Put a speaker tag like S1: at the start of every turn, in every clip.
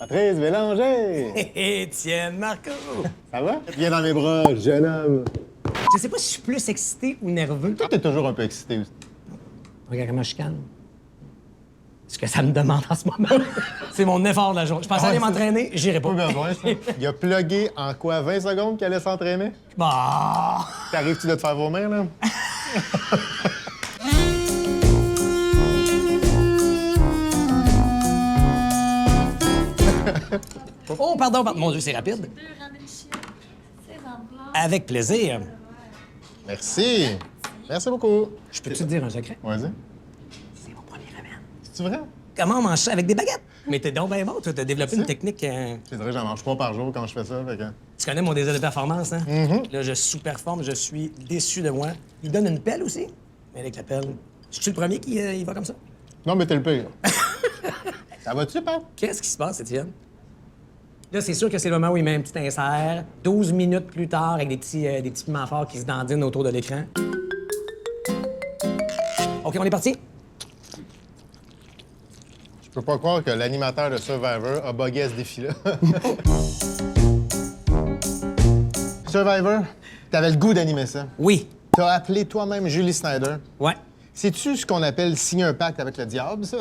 S1: Patrice Bélanger!
S2: Hé, Étienne Marco!
S1: Ça va? Viens dans mes bras, jeune homme.
S2: Je sais pas si je suis plus excité ou nerveux.
S1: Toi, t'es toujours un peu excité aussi.
S2: Regarde comment je calme. Ce que ça me demande en ce moment, c'est mon effort de la journée. Je pensais aller m'entraîner, j'irai pas.
S1: Pas besoin, ça. Il a plugué en quoi, 20 secondes qu'il allait s'entraîner?
S2: Bah!
S1: T'arrives-tu de te faire vomir, là?
S2: Oh, pardon, mon Dieu, c'est rapide.
S3: 2 ramen chiottes, 16 en blanc.
S2: Avec plaisir.
S1: Merci. Merci beaucoup.
S2: Je peux-tu te dire un secret?
S1: Vas-y.
S2: C'est mon premier ramen.
S1: C'est-tu vrai?
S2: Comment on mange ça avec des baguettes? Mais t'es donc bien bon, toi, t'as développé une technique.
S1: C'est vrai, j'en mange 3 par jour quand je fais ça, fait que...
S2: Tu connais mon désir de performance, hein? Là, je sous-performe, je suis déçu de moi. Il donne une pelle aussi. Mais avec la pelle, je suis le premier qui il va comme ça.
S1: Non, mais t'es le pire. Ça va-tu, Pat?
S2: Qu'est-ce qui se passe, Étienne? Là, c'est sûr que c'est le moment où il met un petit insert. 12 minutes plus tard, avec des petits piments forts qui se dandinent autour de l'écran. OK, on est parti?
S1: Je peux pas croire que l'animateur de Survivor a bugué à ce défi-là. Survivor, t'avais le goût d'animer ça.
S2: Oui.
S1: T'as appelé toi-même Julie Snyder.
S2: Ouais.
S1: Sais-tu ce qu'on appelle signer un pacte avec le diable, ça?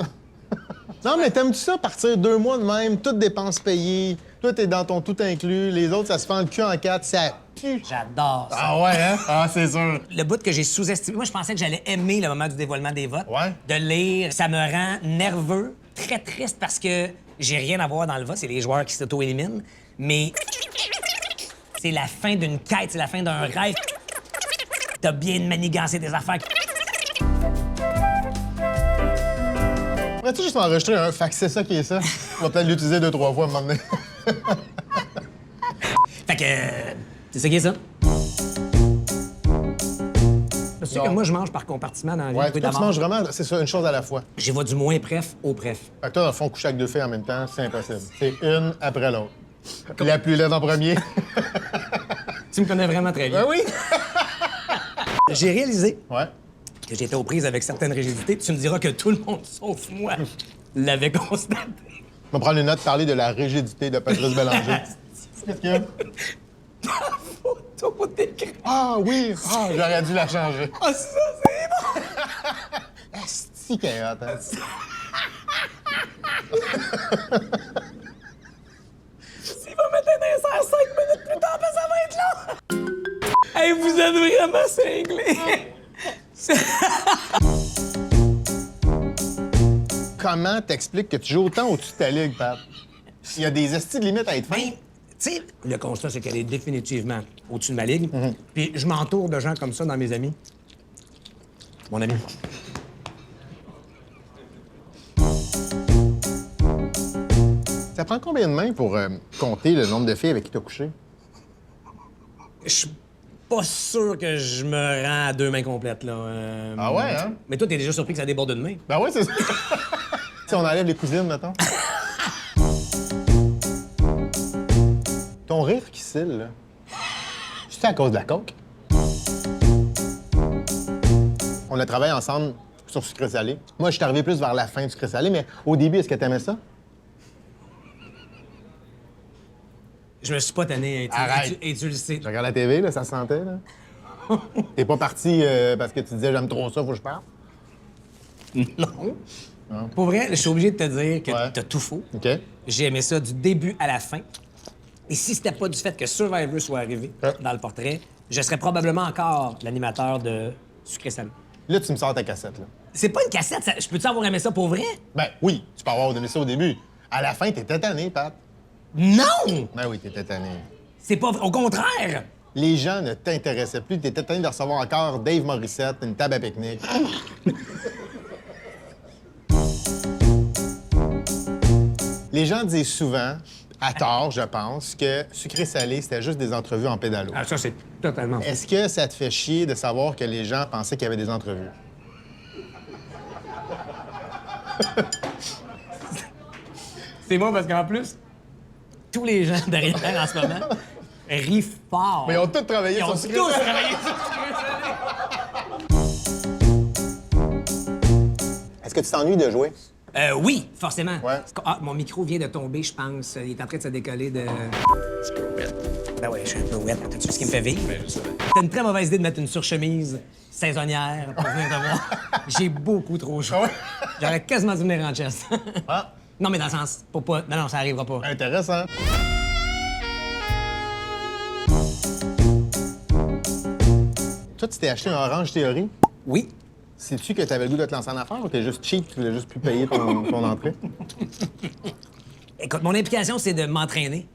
S1: Non, mais t'aimes-tu ça, partir 2 mois de même, toutes dépenses payées, toi, t'es dans ton tout inclus, les autres, ça se fend le cul en 4, ça pue.
S2: J'adore ça.
S1: Ah ouais, hein? Ah, c'est sûr.
S2: Le bout que j'ai sous-estimé, moi, je pensais que j'allais aimer le moment du dévoilement des votes.
S1: Ouais.
S2: De lire, ça me rend nerveux, très triste parce que j'ai rien à voir dans le vote, c'est les joueurs qui s'auto-éliminent. Mais c'est la fin d'une quête, c'est la fin d'un rêve. T'as bien manigancé des affaires.
S1: Pourrais-tu juste m'enregistrer un? Fait que c'est ça qui est ça. On va peut-être l'utiliser 2-3 fois à un moment donné.
S2: Fait que c'est ça qui est ça. Tu sais que moi, je mange par compartiment dans la vie.
S1: Ouais,
S2: bruit
S1: toi, tu
S2: d'abord.
S1: manges vraiment, c'est ça, une chose à la fois.
S2: J'y vais du moins préf au préf.
S1: Fait que toi, dans le fond, coucher avec 2 filles en même temps, c'est impossible. C'est une après l'autre. La plus laide en premier.
S2: Tu me connais vraiment très bien.
S1: Ben oui!
S2: J'ai réalisé
S1: Ouais.
S2: que j'étais aux prises avec certaines rigidités. Tu me diras que tout le monde, sauf moi, l'avait constaté.
S1: On va prendre une note, parler de la rigidité de Patrice Bélanger. Qu'est-ce qu'il y a?
S2: Photo d'écran.
S1: Ah oui! Ah, j'aurais dû la changer.
S2: Ah, ça, c'est bon!
S1: Asti qu'elle est hot, hein?
S2: S'il va mettre un insert 5 minutes plus tard, ben ça va être long! Hey, vous êtes vraiment cinglés!
S1: Comment t'expliques que tu joues autant au-dessus de ta ligue, Pat? Il y a des estis de limites à être fin.
S2: Ben, tu sais, le constat, c'est qu'elle est définitivement au-dessus de ma ligue. Puis je m'entoure de gens comme ça dans mes amis. Mon ami.
S1: Ça prend combien de mains pour compter le nombre de filles avec qui t'as couché?
S2: Je suis pas sûr que je me rends à 2 mains complètes, là.
S1: Ah ouais, hein?
S2: Mais toi, t'es déjà surpris que ça déborde d'une main.
S1: Ben oui, c'est ça. Si on enlève les cousines, mettons. Ton rire qui cille, là, c'est à cause de la coke? On a travaillé ensemble sur Sucré Salé. Moi, je suis arrivé plus vers la fin du Sucré Salé, mais au début, est-ce que t'aimais ça?
S2: Je me suis pas tanné,
S1: Arrête.
S2: et tu le sais.
S1: Je regarde la TV, là, ça se sentait, là. T'es pas parti parce que tu disais j'aime trop ça, faut que je parte?
S2: Non. Pour vrai, je suis obligé de te dire que
S1: Ouais.
S2: t'as tout faux.
S1: OK.
S2: J'ai aimé ça du début à la fin. Et si c'était pas du fait que Survivor soit arrivé
S1: Ouais.
S2: dans le portrait, je serais probablement encore l'animateur de Sucré Salé.
S1: Là, tu me sors ta cassette, là.
S2: C'est pas une cassette, je peux-tu avoir aimé ça pour vrai?
S1: Ben oui, tu peux avoir donné ça au début. À la fin, t'étais tanné, Pat.
S2: Non!
S1: Ben oui, t'étais tanné.
S2: C'est pas vrai. Au contraire!
S1: Les gens ne t'intéressaient plus. T'étais tanné de recevoir encore Dave Morissette, une table à pique-nique. Les gens disent souvent, à tort, je pense, que Sucré-Salé, c'était juste des entrevues en pédalo.
S2: Ah, ça, c'est totalement.
S1: Est-ce que ça te fait chier de savoir que les gens pensaient qu'il y avait des entrevues?
S2: C'est moi parce qu'en plus, tous les gens derrière en ce moment rient fort.
S1: Mais ils ont tous travaillé
S2: Ils ont
S1: sur
S2: tous
S1: Sucré-Salé.
S2: travaillé sur Sucré Salé.
S1: Est-ce que tu t'ennuies de jouer?
S2: Oui, forcément.
S1: Ouais.
S2: Ah, mon micro vient de tomber, je pense. Il est en train de se décoller de... Ben ouais, je suis un peu wet. T'as-tu vu ce qui me fait vivre? T'as une très mauvaise idée de mettre une surchemise saisonnière pour venir te voir. J'ai beaucoup trop chaud. J'aurais quasiment dû venir en chest.
S1: Ah,
S2: Non, mais dans le sens, pour pas... Non, ça arrivera pas.
S1: intéressant. Toi, tu t'es acheté un Orange Theory.
S2: Oui.
S1: Sais-tu que t'avais le goût de te lancer en affaires ou t'es juste cheap, tu voulais juste plus payer ton entrée?
S2: Écoute, mon implication, c'est de m'entraîner.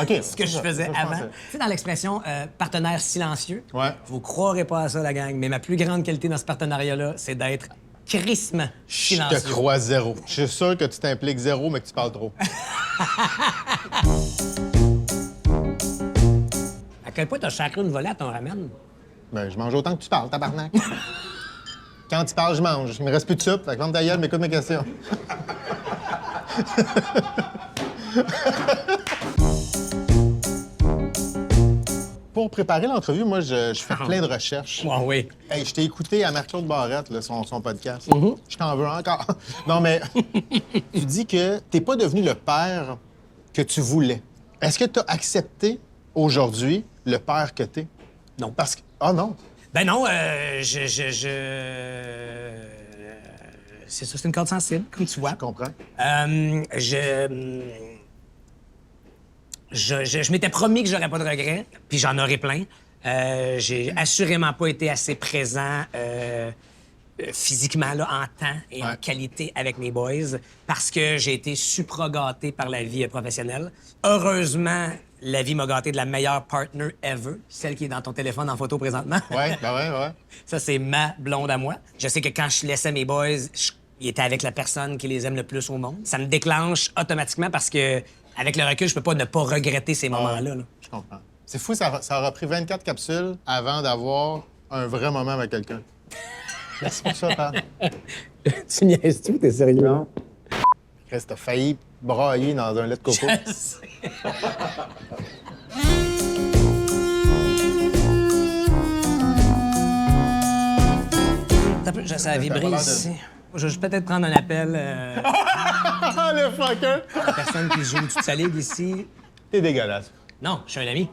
S1: OK.
S2: Ce que je faisais avant. Tu sais, dans l'expression partenaire silencieux,
S1: Ouais.
S2: vous croirez pas à ça, la gang, mais ma plus grande qualité dans ce partenariat-là, c'est d'être crissement
S1: Je
S2: silencieux.
S1: te crois zéro. Je suis sûr que tu t'impliques zéro, mais que tu parles trop.
S2: À quel point t'as sacré une volée à ton ramen?
S1: Ben, je mange autant que tu parles, tabarnak. Quand tu parles, je mange. Il me reste plus de soupe. Fait que ferme ta gueule, mais écoute mes questions. Pour préparer l'entrevue, moi, je fais plein de recherches.
S2: Ah oui.
S1: Hey, je t'ai écouté à Marc-Claude Barrette, là, son podcast. Je t'en veux encore. Non, mais tu dis que t'es pas devenu le père que tu voulais. Est-ce que tu as accepté aujourd'hui le père que t'es?
S2: Non.
S1: Parce que... Ah non.
S2: Ben non, c'est ça, c'est une corde sensible, comme tu vois.
S1: Je comprends.
S2: Je m'étais promis que j'aurais pas de regrets, puis j'en aurais plein. J'ai assurément pas été assez présent physiquement, là, en temps et en
S1: Ouais.
S2: qualité avec mes boys, parce que j'ai été supra-gâté par la vie professionnelle. Heureusement, la vie m'a gâté de la meilleure partner ever, celle qui est dans ton téléphone en photo présentement.
S1: Ouais, ben ouais.
S2: Ça, c'est ma blonde à moi. Je sais que quand je laissais mes boys, ils étaient avec la personne qui les aime le plus au monde. Ça me déclenche automatiquement parce que, avec le recul, je peux pas ne pas regretter ces moments-là. là.
S1: Je comprends. C'est fou, ça aura pris 24 capsules avant d'avoir un vrai moment avec quelqu'un. Merci pour ça, Pat.
S2: Tu niaises-tu? T'es sérieux? Non.
S1: Chris, t'as failli brailler dans un lait de coco.
S2: Ça a vibré ici. Je vais peut-être prendre un appel
S1: Ah, le fucker!
S2: à la personne qui joue toute sa ligue ici.
S1: T'es dégueulasse.
S2: Non, je suis un ami.